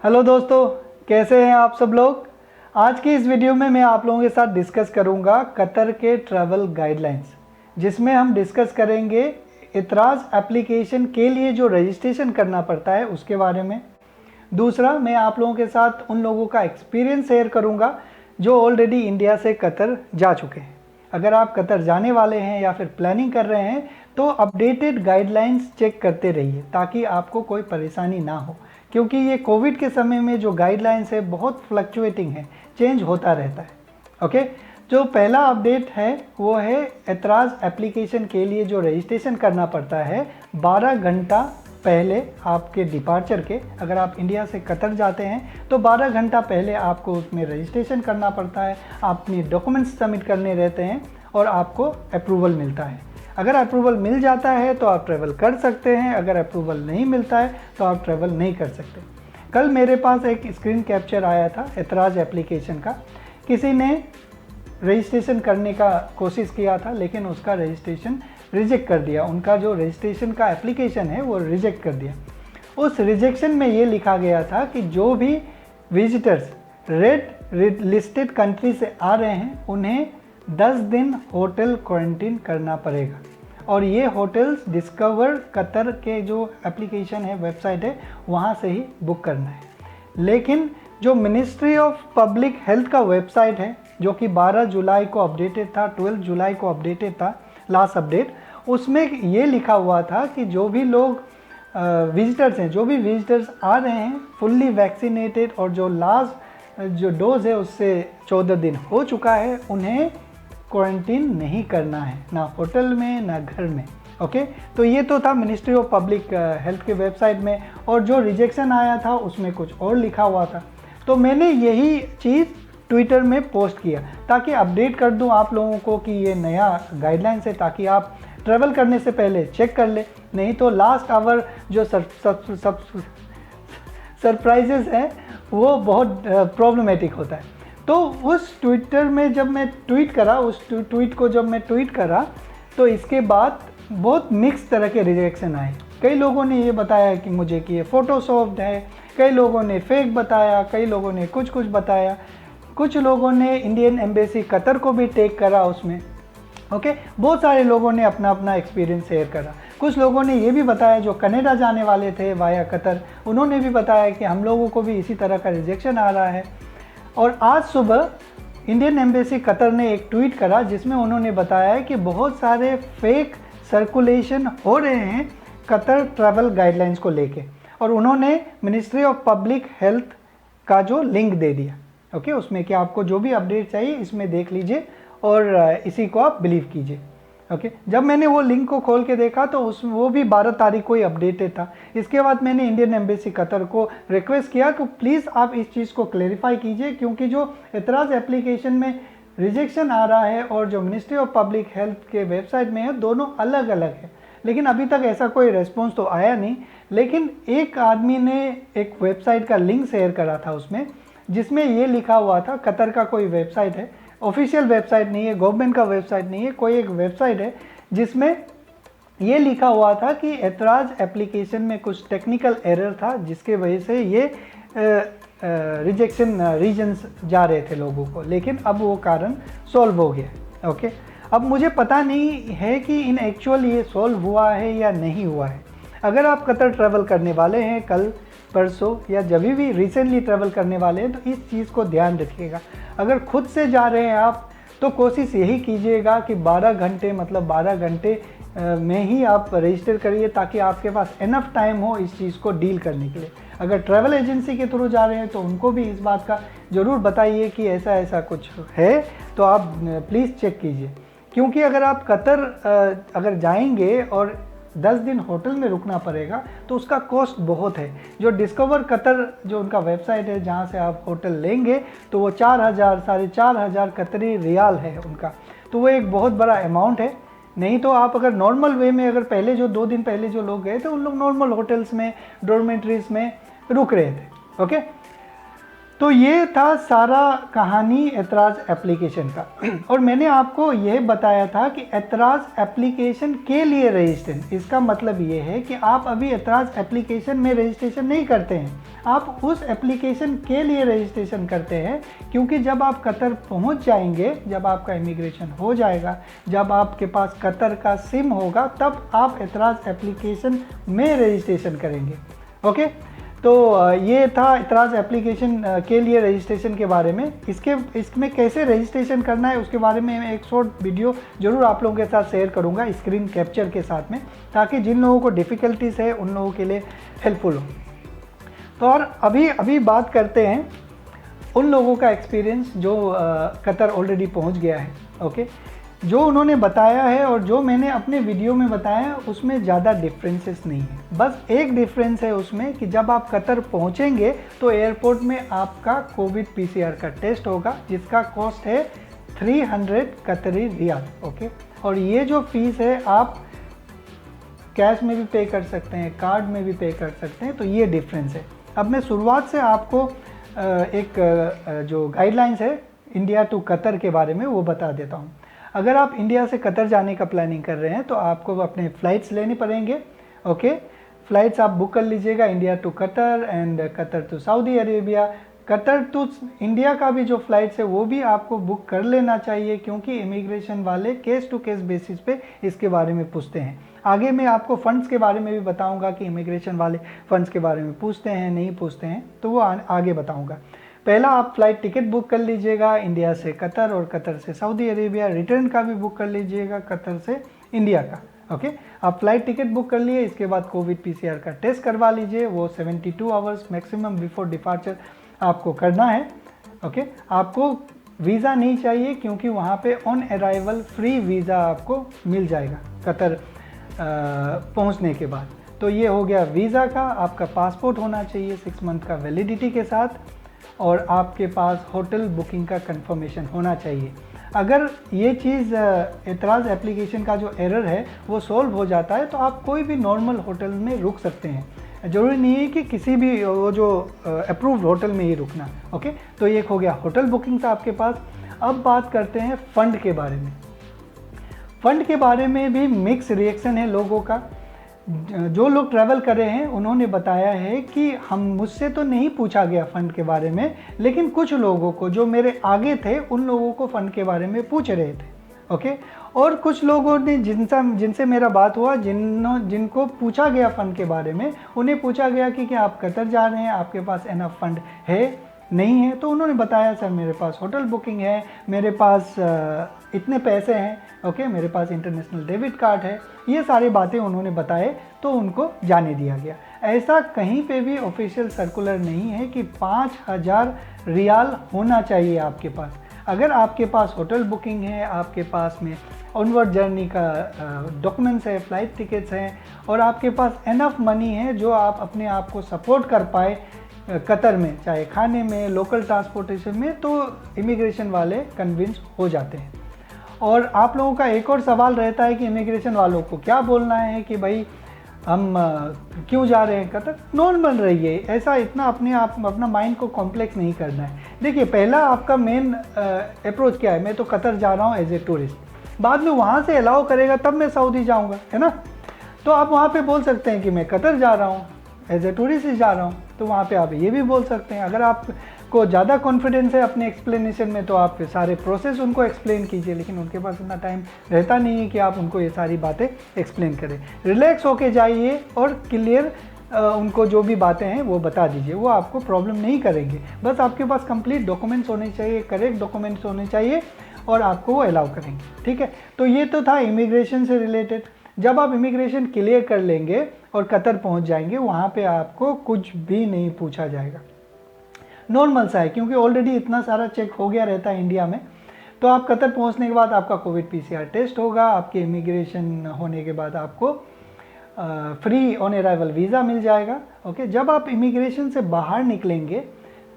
Hello दोस्तों, कैसे हैं आप सब लोग। आज की इस वीडियो में मैं आप लोगों के साथ डिस्कस करूंगा कतर के ट्रैवल गाइडलाइंस, जिसमें हम डिस्कस करेंगे इतराज़ एप्लीकेशन के लिए जो रजिस्ट्रेशन करना पड़ता है उसके बारे में। दूसरा, मैं आप लोगों के साथ उन लोगों का एक्सपीरियंस शेयर करूंगा जो ऑलरेडी इंडिया से कतर जा चुके हैं। अगर आप कतर जाने वाले हैं या फिर प्लानिंग कर रहे हैं तो अपडेटेड गाइडलाइंस चेक करते रहिए ताकि आपको कोई परेशानी ना हो, क्योंकि ये कोविड के समय में जो गाइडलाइंस है बहुत फ्लक्चुएटिंग है, चेंज होता रहता है। ओके, जो पहला अपडेट है वो है एतराज़ एप्लीकेशन के लिए जो रजिस्ट्रेशन करना पड़ता है 12 घंटा पहले आपके डिपार्चर के। अगर आप इंडिया से कतर जाते हैं तो 12 घंटा पहले आपको उसमें रजिस्ट्रेशन करना पड़ता है, अपनी डॉक्यूमेंट्स सबमिट करने रहते हैं और आपको अप्रूवल मिलता है। अगर अप्रूवल मिल जाता है तो आप ट्रैवल कर सकते हैं, अगर अप्रूवल नहीं मिलता है तो आप ट्रैवल नहीं कर सकते। कल मेरे पास एक स्क्रीन कैप्चर आया था एतराज़ एप्लीकेशन का। किसी ने रजिस्ट्रेशन करने का कोशिश किया था लेकिन उसका रजिस्ट्रेशन रिजेक्ट कर दिया, उनका जो रजिस्ट्रेशन का एप्लीकेशन है वो रिजेक्ट कर दिया। उस रिजेक्शन में ये लिखा गया था कि जो भी विजिटर्स रेड लिस्टेड कंट्री से आ रहे हैं उन्हें 10 दिन होटल क्वारंटीन करना पड़ेगा, और ये होटल्स डिस्कवर कतर के जो एप्लीकेशन है, वेबसाइट है, वहाँ से ही बुक करना है। लेकिन जो मिनिस्ट्री ऑफ पब्लिक हेल्थ का वेबसाइट है, जो कि 12 जुलाई को अपडेटेड था, 12 जुलाई को अपडेटेड था लास्ट अपडेट, उसमें ये लिखा हुआ था कि जो भी लोग विजिटर्स हैं, जो भी विजिटर्स आ रहे हैं फुल्ली वैक्सीनेटेड और जो लास्ट जो डोज है उससे 14 दिन हो चुका है, उन्हें क्वारंटीन नहीं करना है, ना होटल में ना घर में। ओके, तो ये तो था मिनिस्ट्री ऑफ पब्लिक हेल्थ के वेबसाइट में, और जो रिजेक्शन आया था उसमें कुछ और लिखा हुआ था। तो मैंने यही चीज़ ट्विटर में पोस्ट किया ताकि अपडेट कर दूं आप लोगों को कि ये नया गाइडलाइंस है, ताकि आप ट्रैवल करने से पहले चेक कर ले। नहीं तो लास्ट आवर जो सरप्राइजेस हैं वो बहुत प्रॉब्लमेटिक होता है। तो उस ट्विटर में जब मैं ट्वीट करा, उस ट्वीट को जब मैं ट्वीट करा तो इसके बाद बहुत मिक्स तरह के रिजेक्शन आए। कई लोगों ने ये बताया कि मुझे कि ये फोटोशॉप्ड है, कई लोगों ने फेक बताया, कई लोगों ने कुछ बताया, कुछ लोगों ने इंडियन एम्बेसी कतर को भी टैग करा उसमें। ओके, बहुत सारे लोगों ने अपना अपना एक्सपीरियंस शेयर करा। कुछ लोगों ने ये भी बताया जो कनाडा जाने वाले थे वाया कतर, उन्होंने भी बताया कि हम लोगों को भी इसी तरह का रिजेक्शन आ रहा है। और आज सुबह इंडियन एम्बेसी कतर ने एक ट्वीट करा जिसमें उन्होंने बताया कि बहुत सारे फेक सर्कुलेशन हो रहे हैं कतर ट्रैवल गाइडलाइंस को लेके, और उन्होंने मिनिस्ट्री ऑफ पब्लिक हेल्थ का जो लिंक दे दिया। ओके, उसमें कि आपको जो भी अपडेट चाहिए इसमें देख लीजिए और इसी को आप बिलीव कीजिए। ओके, जब मैंने वो लिंक को खोल के देखा तो वो भी 12 तारीख को ही अपडेटेड था। इसके बाद मैंने इंडियन एम्बेसी कतर को रिक्वेस्ट किया कि प्लीज़ आप इस चीज़ को क्लेरिफाई कीजिए, क्योंकि जो एतराज़ एप्लीकेशन में रिजेक्शन आ रहा है और जो मिनिस्ट्री ऑफ पब्लिक हेल्थ के वेबसाइट में है, दोनों अलग अलग है। लेकिन अभी तक ऐसा कोई रेस्पॉन्स तो आया नहीं। लेकिन एक आदमी ने एक वेबसाइट का लिंक शेयर करा था उसमें, जिसमें ये लिखा हुआ था, कतर का कोई वेबसाइट है, ऑफिशियल वेबसाइट नहीं है, गवर्नमेंट का वेबसाइट नहीं है, कोई एक वेबसाइट है जिसमें ये लिखा हुआ था कि एतराज़ एप्लीकेशन में कुछ टेक्निकल एरर था जिसके वजह से ये रिजेक्शन रीजन्स जा रहे थे लोगों को, लेकिन अब वो कारण सॉल्व हो गया। ओके, अब मुझे पता नहीं है कि इन एक्चुअल ये सॉल्व हुआ है या नहीं हुआ है। अगर आप कतर ट्रैवल करने वाले हैं कल परसों या जब भी रिसेंटली ट्रैवल करने वाले हैं तो इस चीज़ को ध्यान रखिएगा। अगर खुद से जा रहे हैं आप तो कोशिश यही कीजिएगा कि 12 घंटे मतलब 12 घंटे में ही आप रजिस्टर करिए, ताकि आपके पास इनफ टाइम हो इस चीज़ को डील करने के लिए। अगर ट्रैवल एजेंसी के थ्रू जा रहे हैं तो उनको भी इस बात का ज़रूर बताइए कि ऐसा ऐसा कुछ है, तो आप प्लीज़ चेक कीजिए। क्योंकि अगर आप कतर अगर जाएंगे और 10 दिन होटल में रुकना पड़ेगा तो उसका कॉस्ट बहुत है। जो डिस्कवर कतर जो उनका वेबसाइट है जहाँ से आप होटल लेंगे तो वो 4,000 4,500 कतरी रियाल है उनका, तो वो एक बहुत बड़ा अमाउंट है। नहीं तो आप अगर नॉर्मल वे में, अगर पहले जो 2 दिन पहले जो लोग गए थे उन लोग नॉर्मल होटल्स में, डॉर्मेट्रीज में रुक रहे थे। ओके, तो ये था सारा कहानी एतराज़ एप्लीकेशन का। और मैंने आपको यह बताया था कि एतराज़ एप्लीकेशन के लिए रजिस्ट्रेशन, इसका मतलब ये है कि आप अभी एतराज़ एप्लीकेशन में रजिस्ट्रेशन नहीं करते हैं, आप उस एप्लीकेशन के लिए रजिस्ट्रेशन करते हैं। क्योंकि जब आप कतर पहुंच जाएंगे, जब आपका इमिग्रेशन हो जाएगा, जब आपके पास कतर का सिम होगा, तब आप एतराज़ एप्लीकेशन में रजिस्ट्रेशन करेंगे। ओके, तो ये था एतराज़ एप्लीकेशन के लिए रजिस्ट्रेशन के बारे में। इसमें कैसे रजिस्ट्रेशन करना है उसके बारे में मैं एक शॉर्ट वीडियो ज़रूर आप लोगों के साथ शेयर करूंगा स्क्रीन कैप्चर के साथ में, ताकि जिन लोगों को डिफ़िकल्टीज़ है उन लोगों के लिए हेल्पफुल हो। तो और अभी बात करते हैं उन लोगों का एक्सपीरियंस जो कतर ऑलरेडी पहुंच गया है। ओके, जो उन्होंने बताया है और जो मैंने अपने वीडियो में बताया उसमें ज़्यादा डिफरेंसेस नहीं है। बस एक डिफरेंस है उसमें कि जब आप कतर पहुंचेंगे तो एयरपोर्ट में आपका कोविड पीसीआर का टेस्ट होगा, जिसका कॉस्ट है 300 कतरी रियाल। ओके, और ये जो फीस है आप कैश में भी पे कर सकते हैं, कार्ड में भी पे कर सकते हैं। तो ये डिफरेंस है। अब मैं शुरुआत से आपको एक जो गाइडलाइंस है इंडिया टू कतर के बारे में वो बता देता हूँ। अगर आप इंडिया से कतर जाने का प्लानिंग कर रहे हैं तो आपको अपने फ़्लाइट्स लेने पड़ेंगे। ओके, फ़्लाइट्स आप बुक कर लीजिएगा, India to Qatar and Qatar to Saudi Arabia. Qatar to India का भी जो फ़्लाइट्स है वो भी आपको बुक कर लेना चाहिए, क्योंकि इमिग्रेशन वाले केस टू केस बेसिस पे इसके बारे में पूछते हैं। आगे मैं आपको फ़ंड्स के बारे में भी बताऊंगा कि इमिग्रेशन वाले फ़ंड्स के बारे में पूछते हैं नहीं पूछते हैं, तो वो आगे बताऊंगा। पहला आप फ़्लाइट टिकट बुक कर लीजिएगा इंडिया से कतर और कतर से सऊदी अरेबिया। रिटर्न का भी बुक कर लीजिएगा कतर से इंडिया का। ओके, आप फ़्लाइट टिकट बुक कर लिए, इसके बाद कोविड पीसीआर का टेस्ट करवा लीजिए। वो 72 आवर्स मैक्सिमम बिफोर डिपार्चर आपको करना है। ओके, आपको वीज़ा नहीं चाहिए क्योंकि वहाँ पे ऑन अराइवल फ्री वीज़ा आपको मिल जाएगा कतर पहुँचने के बाद। तो ये हो गया वीज़ा का। आपका पासपोर्ट होना चाहिए 6 मंथ का वैलिडिटी के साथ, और आपके पास होटल बुकिंग का कंफर्मेशन होना चाहिए। अगर ये चीज़ एतराज़ एप्लीकेशन का जो एरर है वो सॉल्व हो जाता है तो आप कोई भी नॉर्मल होटल में रुक सकते हैं। ज़रूरी नहीं है कि किसी भी वो जो अप्रूव्ड होटल में ही रुकना। ओके, तो ये हो गया होटल बुकिंग का आपके पास। अब बात करते हैं फ़ंड के बारे में। फ़ंड के बारे में भी मिक्स रिएक्शन है लोगों का। जो लोग ट्रैवल कर रहे हैं उन्होंने बताया है कि मुझसे तो नहीं पूछा गया फ़ंड के बारे में, लेकिन कुछ लोगों को जो मेरे आगे थे उन लोगों को फ़ंड के बारे में पूछ रहे थे। ओके, और कुछ लोगों ने जिनसे मेरा बात हुआ, जिनको पूछा गया फ़ंड के बारे में, उन्हें पूछा गया कि क्या आप कतर जा रहे हैं, आपके पास इनफ फ़ंड है नहीं है। तो उन्होंने बताया सर मेरे पास होटल बुकिंग है, मेरे पास इतने पैसे हैं। ओके, मेरे पास इंटरनेशनल डेबिट कार्ड है। ये सारी बातें उन्होंने बताए तो उनको जाने दिया गया। ऐसा कहीं पे भी ऑफिशियल सर्कुलर नहीं है कि 5000 रियाल होना चाहिए आपके पास। अगर आपके पास होटल बुकिंग है, आपके पास में ऑनवर्ड जर्नी का डॉक्यूमेंट्स है, फ़्लाइट टिकट्स हैं, और आपके पास इनफ मनी है जो आप अपने आप को सपोर्ट कर पाए कतर में, चाहे खाने में, लोकल ट्रांसपोर्टेशन में, तो इमिग्रेशन वाले कन्विंस हो जाते हैं। और आप लोगों का एक और सवाल रहता है कि इमिग्रेशन वालों को क्या बोलना है कि भाई हम क्यों जा रहे हैं कतर। नॉर्मल रहिए, ऐसा इतना अपना माइंड को कॉम्प्लेक्स नहीं करना है। देखिए, पहला आपका मेन अप्रोच क्या है, मैं तो कतर जा रहा हूँ एज ए टूरिस्ट। बाद में वहाँ से अलाउ करेगा तब मैं सऊदी जाऊँगा, है ना। तो आप वहाँ पे बोल सकते हैं कि मैं कतर जा रहा हूँ, एज ए टूरिस्ट ही जा रहा हूँ, तो वहाँ पे आप ये भी बोल सकते हैं। अगर आपको ज़्यादा कॉन्फिडेंस है अपने एक्सप्लेनेशन में तो आप सारे प्रोसेस उनको एक्सप्लेन कीजिए, लेकिन उनके पास इतना टाइम रहता नहीं है कि आप उनको ये सारी बातें एक्सप्लेन करें। रिलैक्स होके जाइए और क्लियर उनको जो भी बातें हैं वो बता दीजिए, वो आपको प्रॉब्लम नहीं करेंगे। बस आपके पास कंप्लीट डॉक्यूमेंट्स होने चाहिए, करेक्ट डॉक्यूमेंट्स होने चाहिए, और आपको वो अलाउ करेंगे। ठीक है, तो ये तो था इमिग्रेशन से रिलेटेड। जब आप इमिग्रेशन क्लियर कर लेंगे और कतर पहुंच जाएंगे, वहाँ पे आपको कुछ भी नहीं पूछा जाएगा। नॉर्मल सा है, क्योंकि ऑलरेडी इतना सारा चेक हो गया रहता है इंडिया में। तो आप कतर पहुंचने के बाद आपका कोविड पीसीआर टेस्ट होगा, आपके इमिग्रेशन होने के बाद आपको फ्री ऑन अराइवल वीज़ा मिल जाएगा। ओके, जब आप इमिग्रेशन से बाहर निकलेंगे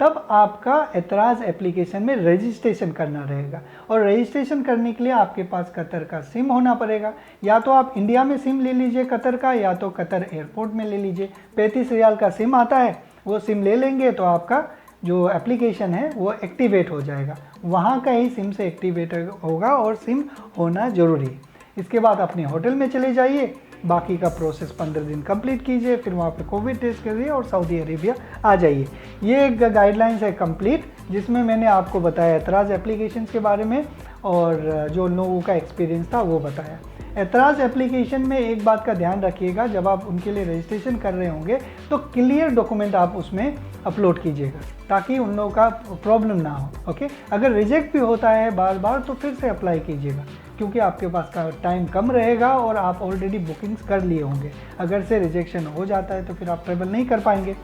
तब आपका एतराज़ एप्लीकेशन में रजिस्ट्रेशन करना रहेगा, और रजिस्ट्रेशन करने के लिए आपके पास कतर का सिम होना पड़ेगा। या तो आप इंडिया में सिम ले लीजिए कतर का, या तो कतर एयरपोर्ट में ले लीजिए। 35 रियाल का सिम आता है, वो सिम ले लेंगे तो आपका जो एप्लीकेशन है वो एक्टिवेट हो जाएगा, वहाँ का ही सिम से एक्टिवेट होगा और सिम होना ज़रूरी है। इसके बाद अपने होटल में चले जाइए, बाकी का प्रोसेस 15 दिन कंप्लीट कीजिए, फिर वहाँ पे कोविड टेस्ट करिए और सऊदी अरेबिया आ जाइए। ये एक गाइडलाइंस है कंप्लीट, जिसमें मैंने आपको बताया एतराज़ एप्लीकेशंस के बारे में और जो लोगों का एक्सपीरियंस था वो बताया। एतराज़ एप्लीकेशन में एक बात का ध्यान रखिएगा, जब आप उनके लिए रजिस्ट्रेशन कर रहे होंगे तो क्लियर डॉक्यूमेंट आप उसमें अपलोड कीजिएगा ताकि उन लोगों का प्रॉब्लम ना हो। ओके, अगर रिजेक्ट भी होता है बार बार तो फिर से अप्लाई कीजिएगा, क्योंकि आपके पास का टाइम कम रहेगा और आप ऑलरेडी बुकिंग्स कर लिए होंगे। अगर से रिजेक्शन हो जाता है तो फिर आप ट्रैवल नहीं कर पाएंगे।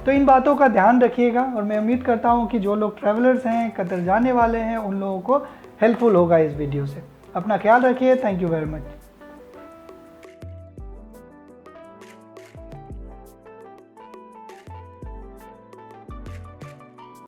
तो इन बातों का ध्यान रखिएगा और मैं उम्मीद करता हूँ कि जो लोग ट्रैवलर्स हैं, कतर जाने वाले हैं, उन लोगों को हेल्पफुल होगा इस वीडियो से। अपना ख्याल रखिए। Thank you very much.